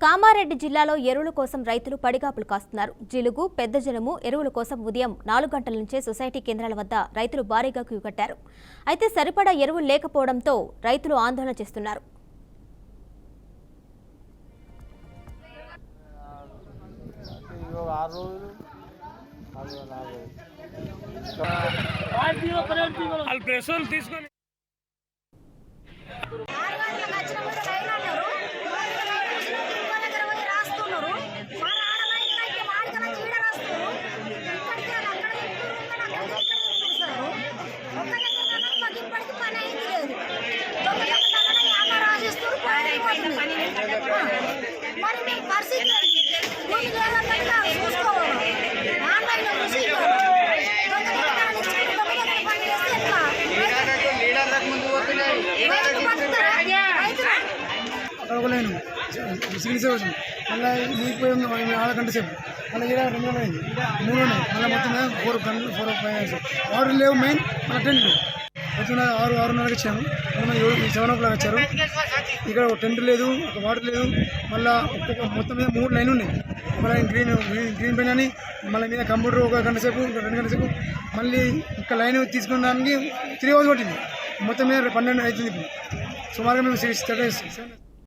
కామారెడ్డి జిల్లాలో ఎరువుల కోసం రైతులు పడిగాపులు కాస్తున్నారు. జిలుగు, పెద్దజనము ఎరువుల కోసం ఉదయం 4 గంటల నుంచే సొసైటీ కేంద్రాల వద్ద రైతులు భారీగా క్యూ కట్టారు. అయితే సరిపడా ఎరువులు లేకపోవడంతో రైతులు ఆందోళన చేస్తున్నారు. మళ్ళీ నీకు 4 గంటల సేపు మళ్ళీ 2 గంటలు అయింది 3 ఉన్నాయి మళ్ళీ మొత్తం 4 గంటలు 4 5 అవర్స్ వాటర్ లేవు. మెయిన్ మన టెంట్ పొద్దున 6-6:30 వచ్చాము. మనం 7 o'clock వచ్చారు. ఇక్కడ ఒక టెంట్ లేదు, ఒక వాటర్ లేదు. మళ్ళీ ఒక్కొక్క మొత్తం మీద 3 లైన్లు ఉన్నాయి. ఒక లైన్ గ్రీన్ పెన్ అని మళ్ళీ మీద కంప్యూటర్ 1 గంట సేపు 2 గంటల సేపు మళ్ళీ ఒక లైన్ తీసుకున్నానికి 3 hours పట్టింది. మొత్తం మీద 12 అవుతుంది. ఇప్పుడు సుమారుగా మేము 6